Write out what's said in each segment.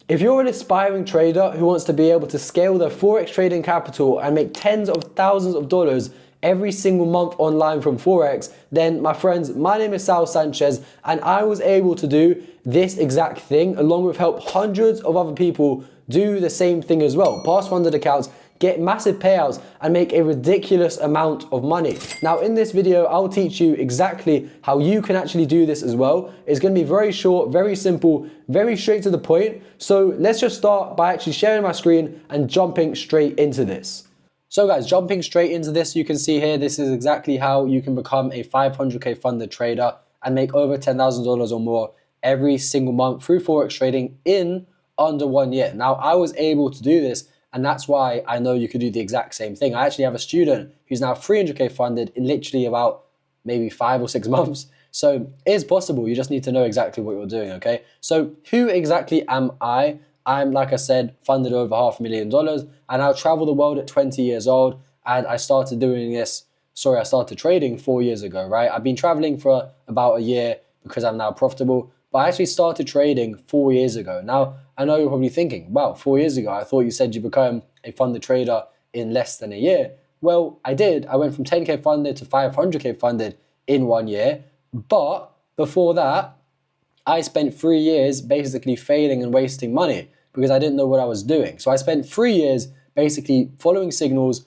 If you're an aspiring trader who wants to be able to scale their forex trading capital and make tens of thousands of dollars every single month online from forex, then my friends, my name is S Sanchez, and I was able to do this exact thing along with help hundreds of other people do the same thing as well. Pass funded accounts, get massive payouts, and make a ridiculous amount of money. Now in this video, I'll teach you exactly how you can actually do this as well. It's gonna be very short, very simple, very straight to the point. So let's just start by actually sharing my screen and jumping straight into this. So guys, jumping straight into this, you can see here, this is exactly how you can become a 500K funded trader and make over $10,000 or more every single month through forex trading in under 1 year. Now I was able to do this, and that's why I know you could do the exact same thing. I actually have a student who's now 300K funded in literally about maybe 5 or 6 months. So it is possible. You just need to know exactly what you're doing, okay? So who exactly am I? I'm, like I said, funded over $500,000, and I travel the world at 20 years old, and I started trading 4 years ago, right? I've been traveling for about a year because I'm now profitable, but I actually started trading 4 years ago. Now, I know you're probably thinking, wow, 4 years ago, I thought you said you became a funded trader in less than a year. Well, I did. I went from 10K funded to 500K funded in 1 year. But before that, I spent 3 years basically failing and wasting money because I didn't know what I was doing. So I spent 3 years basically following signals,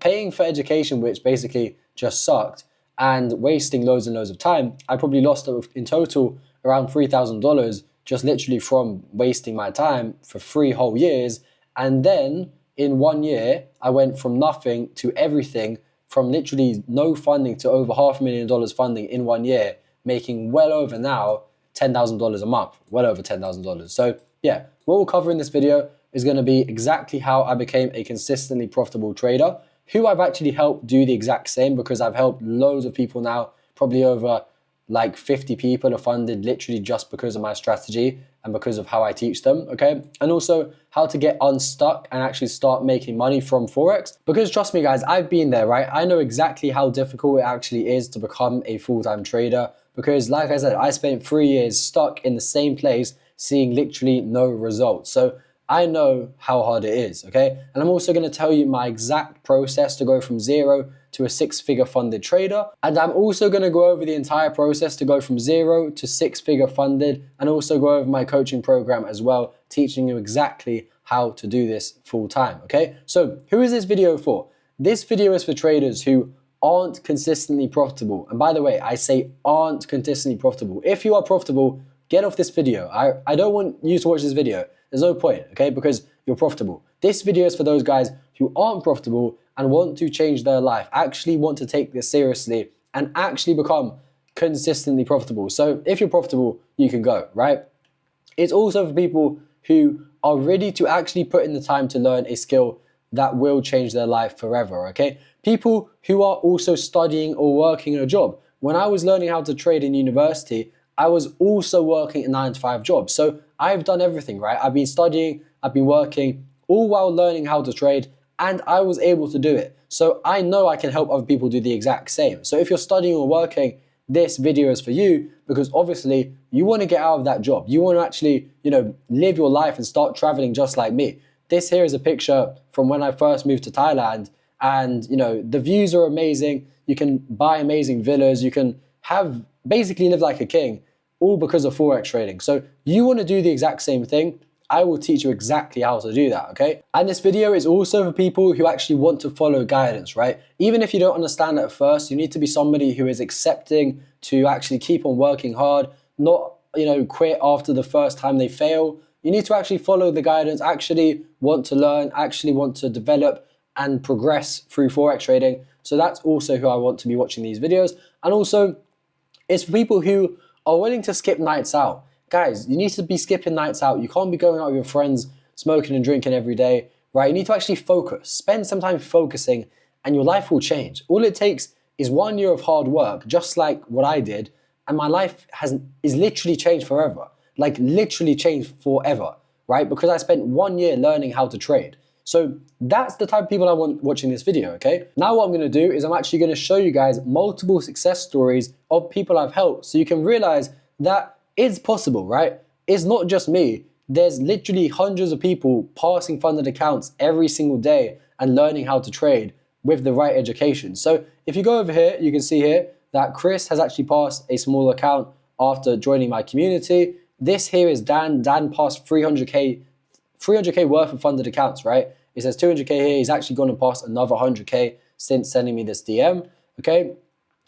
paying for education, which basically just sucked, and wasting loads and loads of time. I probably lost in total around $3,000 just literally from wasting my time for 3 whole years. And then in 1 year, I went from nothing to everything, from literally no funding to over $500,000 funding in 1 year, making well over now $10,000 a month, well over $10,000. So yeah, what we'll cover in this video is going to be exactly how I became a consistently profitable trader, who I've actually helped do the exact same, because I've helped loads of people now, probably over like 50 people are funded literally just because of my strategy and because of how I teach them, okay? And also how to get unstuck and actually start making money from forex. Because trust me guys, I've been there, right? I know exactly how difficult it actually is to become a full-time trader, because like I said, I spent 3 years stuck in the same place seeing literally no results. So I know how hard it is, okay? And I'm also going to tell you my exact process to go from zero to a 6-figure funded trader. And I'm also going to go over the entire process to go from 0 to 6-figure funded, and also go over my coaching program as well, teaching you exactly how to do this full time, okay? So who is this video for? This video is for traders who aren't consistently profitable. And by the way, I say aren't consistently profitable. If you are profitable, get off this video. I don't want you to watch this video. There's no point, okay? Because you're profitable. This video is for those guys who aren't profitable and want to change their life, actually want to take this seriously and actually become consistently profitable. So if you're profitable, you can go, right? It's also for people who are ready to actually put in the time to learn a skill that will change their life forever, okay? People who are also studying or working a job. When I was learning how to trade in university, I was also working a 9-to-5 job. So I've done everything, right? I've been studying, I've been working, all while learning how to trade, and I was able to do it. So I know I can help other people do the exact same. So if you're studying or working, this video is for you, because obviously you want to get out of that job. You want to actually, live your life and start traveling just like me. This here is a picture from when I first moved to Thailand, and the views are amazing. You can buy amazing villas. You can basically live like a king, all because of forex trading. So you want to do the exact same thing. I will teach you exactly how to do that, okay? And this video is also for people who actually want to follow guidance, right? Even if you don't understand it at first, you need to be somebody who is accepting to actually keep on working hard, not, quit after the first time they fail. You need to actually follow the guidance, actually want to learn, actually want to develop and progress through forex trading. So that's also who I want to be watching these videos. And also, it's for people who are willing to skip nights out. Guys, you need to be skipping nights out. You can't be going out with your friends, smoking and drinking every day, right? You need to actually focus. Spend some time focusing and your life will change. All it takes is 1 year of hard work, just like what I did, and my life is literally changed forever. Like literally changed forever, right? Because I spent 1 year learning how to trade. So that's the type of people I want watching this video, okay? Now what I'm gonna do is I'm actually gonna show you guys multiple success stories of people I've helped, so you can realize that it's possible, right? It's not just me. there's literally hundreds of people passing funded accounts every single day and learning how to trade with the right education. So if you go over here, you can see here that Chris has actually passed a small account after joining my community. This here is Dan. Dan passed 300K worth of funded accounts, right? It says 200K here. He's actually gone and passed another 100K since sending me this DM, okay?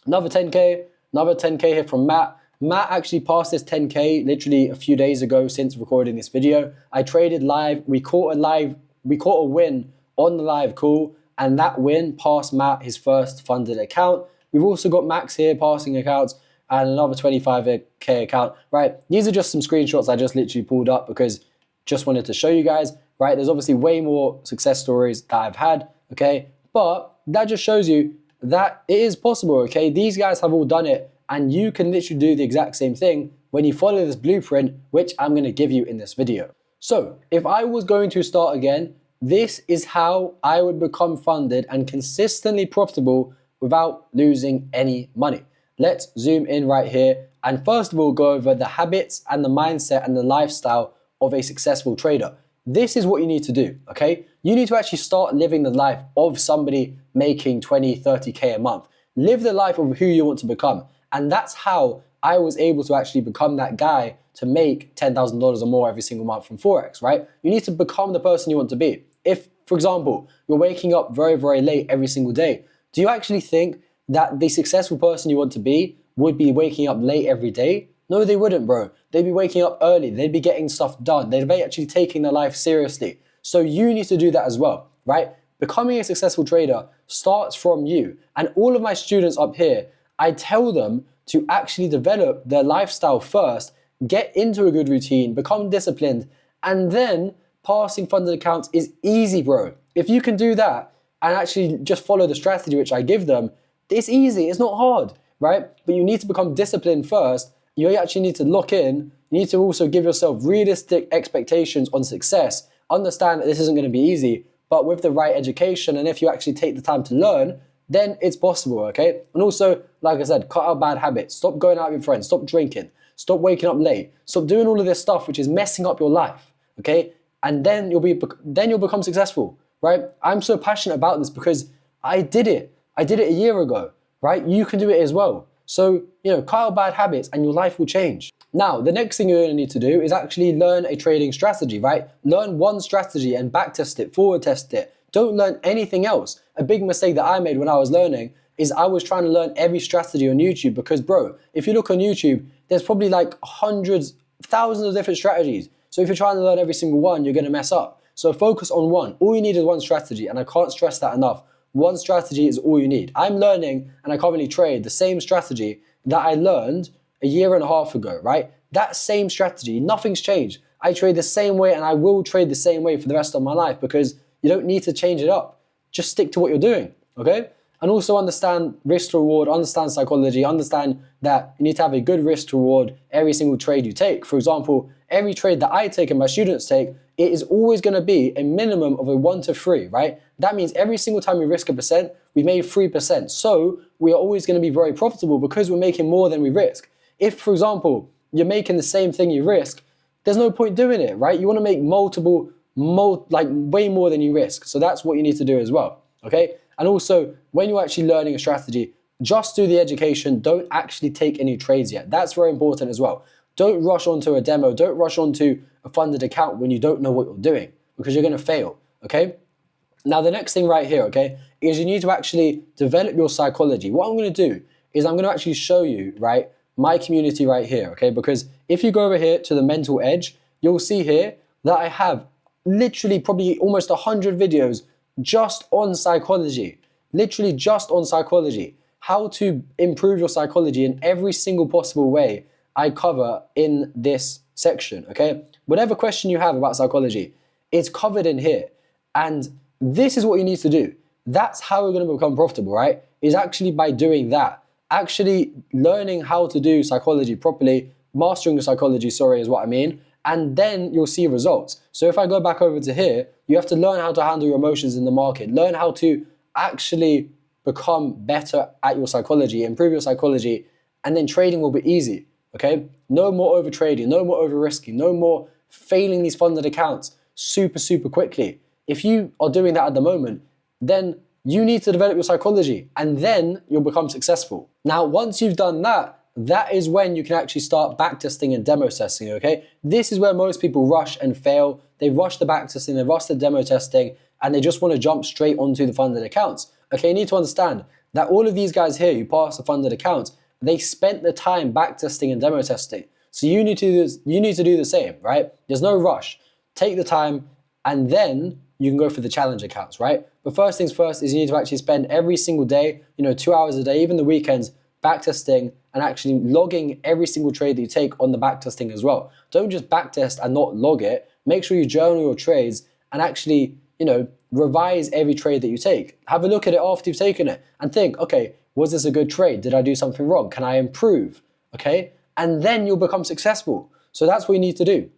Another 10K here from Matt. Matt actually passed this 10K literally a few days ago since recording this video. I traded live. We caught a win on the live call, and that win passed Matt his first funded account. We've also got Max here passing accounts and another 25K account, right? These are just some screenshots I just literally pulled up because just wanted to show you guys, right? There's obviously way more success stories that I've had, okay? But that just shows you that it is possible, okay? These guys have all done it, and you can literally do the exact same thing when you follow this blueprint, which I'm going to give you in this video. So if I was going to start again, this is how I would become funded and consistently profitable without losing any money. Let's zoom in right here and first of all go over the habits and the mindset and the lifestyle of a successful trader. This is what you need to do, okay? You need to actually start living the life of somebody making 20, 30K a month. Live the life of who you want to become. And that's how I was able to actually become that guy to make $10,000 or more every single month from Forex, right? You need to become the person you want to be. If, for example, you're waking up very, very late every single day, do you actually think that the successful person you want to be would be waking up late every day? No, they wouldn't, bro. They'd be waking up early. They'd be getting stuff done. They'd be actually taking their life seriously. So you need to do that as well, right? Becoming a successful trader starts from you. And all of my students up here, I tell them to actually develop their lifestyle first, get into a good routine, become disciplined, and then passing funded accounts is easy, bro. If you can do that and actually just follow the strategy which I give them, it's easy, it's not hard, right? But you need to become disciplined first. You actually need to lock in. You need to also give yourself realistic expectations on success. Understand that this isn't going to be easy, but with the right education, and if you actually take the time to learn, then it's possible, okay? And also, like I said, cut out bad habits. Stop going out with your friends. Stop drinking. Stop waking up late. Stop doing all of this stuff which is messing up your life, okay? And then you'll become successful, right? I'm so passionate about this because I did it. I did it a year ago, right? You can do it as well. So, cut out bad habits and your life will change. Now, the next thing you're going to need to do is actually learn a trading strategy, right? Learn one strategy and backtest it, forward test it. Don't learn anything else. A big mistake that I made when I was learning is I was trying to learn every strategy on YouTube because, bro, if you look on YouTube, there's probably like hundreds, thousands of different strategies. So if you're trying to learn every single one, you're going to mess up. So focus on one. All you need is one strategy, and I can't stress that enough. One strategy is all you need. I'm learning, and I currently trade the same strategy that I learned a year and a half ago, right? That same strategy, nothing's changed. I trade the same way, and I will trade the same way for the rest of my life because you don't need to change it up. Just stick to what you're doing, okay? And also understand risk to reward, understand psychology, understand that you need to have a good risk to reward every single trade you take. For example, every trade that I take and my students take, it is always going to be a minimum of a 1 to 3, right? That means every single time we risk 1%, we made 3%. So we are always going to be very profitable because we're making more than we risk. If, for example, you're making the same thing you risk, there's no point doing it, right? You want to make way more than you risk. So that's what you need to do as well, okay? And also, when you're actually learning a strategy, just do the education. Don't actually take any trades yet. That's very important as well. Don't rush onto a demo. Don't rush onto a funded account when you don't know what you're doing because you're going to fail, okay? Now, the next thing right here, okay, is you need to actually develop your psychology. What I'm going to do is I'm going to actually show you, right, my community right here, okay? Because if you go over here to the mental edge, you'll see here that I have literally probably almost 100 videos just on psychology, literally just on psychology, how to improve your psychology in every single possible way I cover in this section, okay? Whatever question you have about psychology, it's covered in here. And this is what you need to do. That's how we're going to become profitable, right? Is actually by doing that. Actually learning how to do psychology properly, mastering your psychology, sorry, is what I mean. And then you'll see results. So if I go back over to here, you have to learn how to handle your emotions in the market. Learn how to actually become better at your psychology, improve your psychology, and then trading will be easy, okay? No more over trading, no more over risking, no more failing these funded accounts super quickly. If you are doing that at the moment, then you need to develop your psychology and then you'll become successful. Now, once you've done that, that is when you can actually start backtesting and demo testing, okay? This is where most people rush and fail. They rush the backtesting, they rush the demo testing, and they just want to jump straight onto the funded accounts. Okay, you need to understand that all of these guys here who pass the funded accounts, they spent the time backtesting and demo testing. So you need to do the same, right? There's no rush. Take the time and then you can go for the challenge accounts, right? But first things first is you need to actually spend every single day, 2 hours a day, even the weekends, backtesting and actually logging every single trade that you take on the backtesting as well. Don't just backtest and not log it. Make sure you journal your trades and actually, revise every trade that you take. Have a look at it after you've taken it and think, okay, was this a good trade? Did I do something wrong? Can I improve? Okay? And then you'll become successful. So that's what you need to do.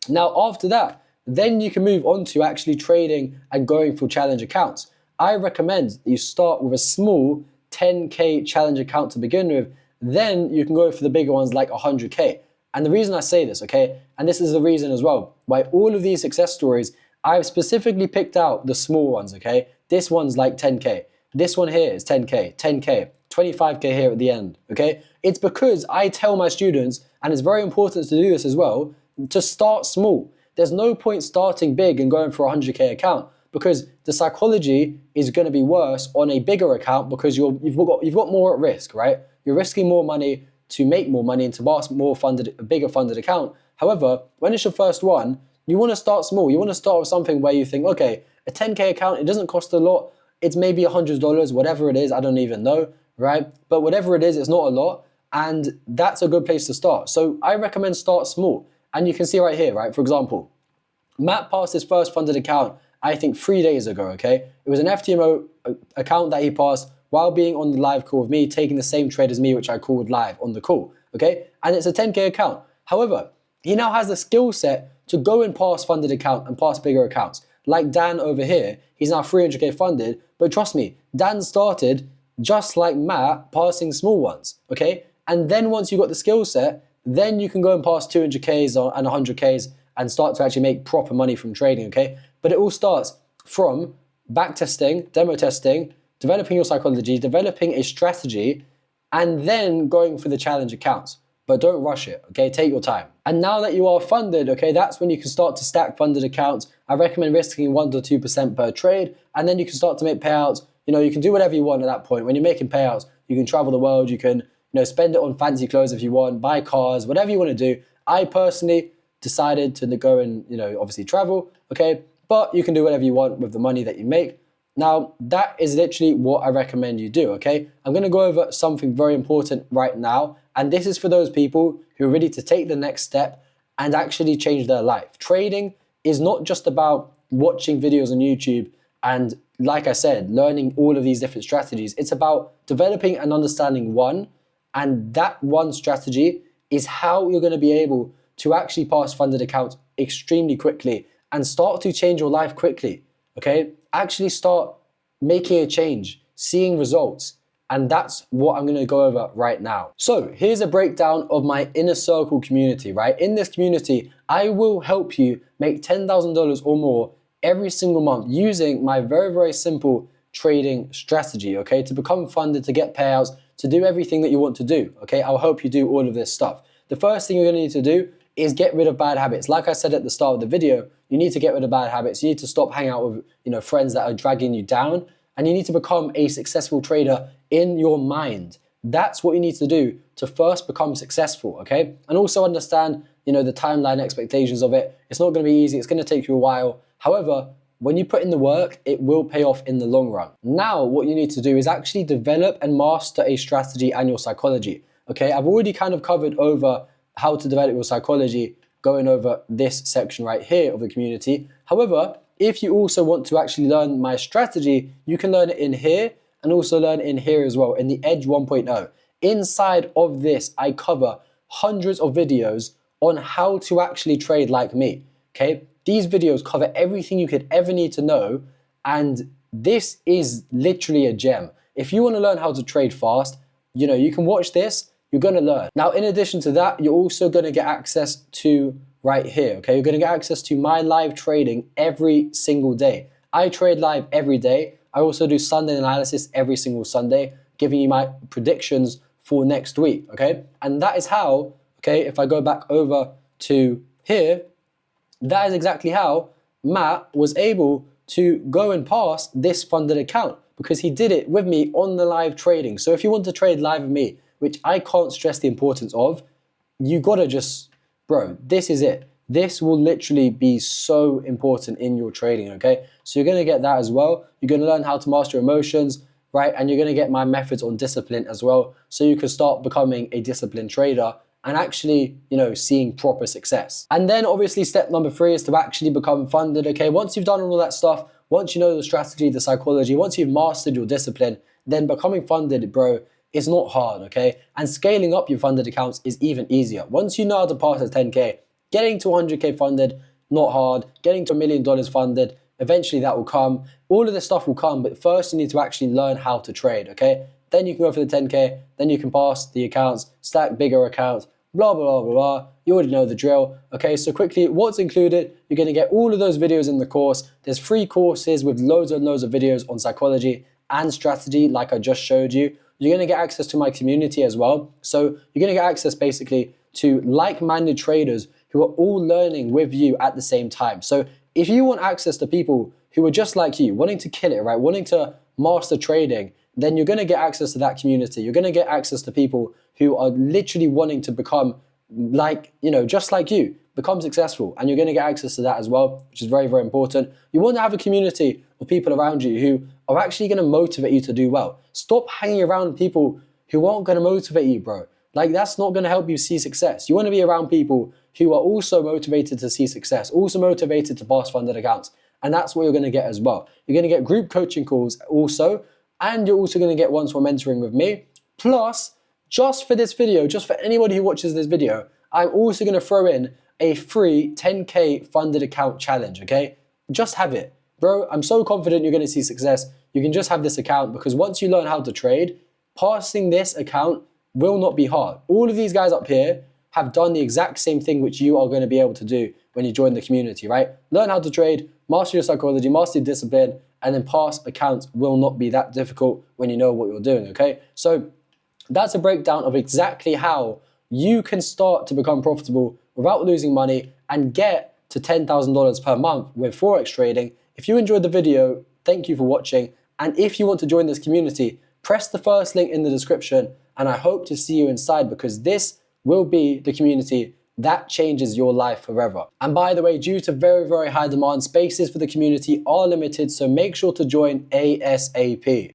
Now, after that, then you can move on to actually trading and going for challenge accounts. I recommend that you start with a small 10K challenge account to begin with, then you can go for the bigger ones like 100K. And the reason I say this, okay, and this is the reason as well, why all of these success stories, I've specifically picked out the small ones, okay? This one's like 10K. This one here is 10K, 10K, 25K here at the end, okay? It's because I tell my students, and it's very important to do this as well, to start small. There's no point starting big and going for a 100K account because the psychology is going to be worse on a bigger account because you've got more at risk, right? You're risking more money to make more money and to pass a bigger funded account. However, when it's your first one, you want to start small. You want to start with something where you think, okay, a 10K account, it doesn't cost a lot. It's maybe $100, whatever it is, I don't even know, right? But whatever it is, it's not a lot. And that's a good place to start. So I recommend start small. And you can see right here, right? For example, Matt passed his first funded account, I think 3 days ago, okay? It was an FTMO account that he passed while being on the live call with me, taking the same trade as me, which I called live on the call, okay? And it's a 10K account. However, he now has the skill set to go and pass funded account and pass bigger accounts. Like Dan over here, he's now 300K funded, but trust me, Dan started just like Matt, passing small ones, okay? And then once you got the skill set, then you can go and pass 200Ks and 100Ks and start to actually make proper money from trading, okay? But it all starts from backtesting, demo testing, developing your psychology, developing a strategy, and then going for the challenge accounts. But don't rush it, okay? Take your time. And now that you are funded, okay, that's when you can start to stack funded accounts. I recommend risking 1 to 2% per trade, and then you can start to make payouts. You can do whatever you want at that point. When you're making payouts, you can travel the world, you can, spend it on fancy clothes if you want, buy cars, whatever you want to do. I personally decided to go and, obviously travel, okay? But you can do whatever you want with the money that you make. Now, that is literally what I recommend you do, okay? I'm going to go over something very important right now, and this is for those people who are ready to take the next step and actually change their life. Trading is not just about watching videos on YouTube and, like I said, learning all of these different strategies. It's about developing and understanding one, and that one strategy is how you're going to be able to actually pass funded accounts extremely quickly and start to change your life quickly, okay? Actually start making a change, seeing results. And that's what I'm going to go over right now. So here's a breakdown of my inner circle community, right? In this community, I will help you make $10,000 or more every single month using my very simple trading strategy, okay? To become funded, to get payouts, to do everything that you want to do, okay? I'll help you do all of this stuff. The first thing you're going to need to do is get rid of bad habits. Like I said at the start of the video, you need to get rid of bad habits. You need to stop hanging out with, friends that are dragging you down, and you need to become a successful trader in your mind. That's what you need to do to first become successful, okay? And also understand, the timeline expectations of it. It's not going to be easy. It's going to take you a while. However, when you put in the work, it will pay off in the long run. Now, what you need to do is actually develop and master a strategy and your psychology, okay? I've already kind of covered over how to develop your psychology, going over this section right here of the community. However, if you also want to actually learn my strategy, you can learn it in here and also learn it in here as well, in the Edge 1.0. Inside of this, I cover hundreds of videos on how to actually trade like me, okay? These videos cover everything you could ever need to know, and this is literally a gem. If you want to learn how to trade fast, you can watch this, you're going to learn. Now, in addition to that, you're also going to get access to right here, okay? You're gonna get access to my live trading every single day. I trade live every day. I also do Sunday analysis every single Sunday, giving you my predictions for next week, okay? And that is how, okay, if I go back over to here, that is exactly how Matt was able to go and pass this funded account, because he did it with me on the live trading. So if you want to trade live with me, which I can't stress the importance of, you gotta just, bro, this is it. This will literally be so important in your trading, okay? So you're gonna get that as well. You're gonna learn how to master emotions, right? And you're gonna get my methods on discipline as well, so you can start becoming a disciplined trader and actually, seeing proper success. And then obviously step number 3 is to actually become funded, okay? Once you've done all that stuff, once you know the strategy, the psychology, once you've mastered your discipline, then becoming funded, bro, is not hard, okay? And scaling up your funded accounts is even easier. Once you know how to pass a 10K, getting to 100K funded, not hard. Getting to $1 million funded, eventually that will come. All of this stuff will come, but first you need to actually learn how to trade, okay? Then you can go for the 10K, then you can pass the accounts, stack bigger accounts, blah, blah, blah, blah. You already know the drill. Okay, so quickly, what's included? You're gonna get all of those videos in the course. There's free courses with loads and loads of videos on psychology and strategy, like I just showed you. You're gonna get access to my community as well. So you're gonna get access basically to like-minded traders who are all learning with you at the same time. So if you want access to people who are just like you, wanting to kill it, right? Wanting to master trading, then you're gonna get access to that community. You're gonna get access to people who are literally wanting to become like, just like you, become successful. And you're gonna get access to that as well, which is very, very important. You want to have a community of people around you who are actually gonna motivate you to do well. Stop hanging around people who aren't gonna motivate you, bro. Like, that's not gonna help you see success. You wanna be around people who are also motivated to see success, also motivated to pass funded accounts. And that's what you're gonna get as well. You're gonna get group coaching calls also, and you're also gonna get one-to-one mentoring with me. Plus, just for this video, just for anybody who watches this video, I'm also gonna throw in a free 10K funded account challenge, okay? Just have it. Bro, I'm so confident you're gonna see success. You can just have this account, because once you learn how to trade, passing this account will not be hard. All of these guys up here have done the exact same thing which you are gonna be able to do when you join the community, right? Learn how to trade, master your psychology, master your discipline, and then pass accounts will not be that difficult when you know what you're doing, okay? So that's a breakdown of exactly how you can start to become profitable without losing money and get to $10,000 per month with forex trading. If you enjoyed the video, thank you for watching. And if you want to join this community, press the first link in the description, and I hope to see you inside, because this will be the community that changes your life forever. And by the way, due to very, very high demand, spaces for the community are limited, so make sure to join ASAP.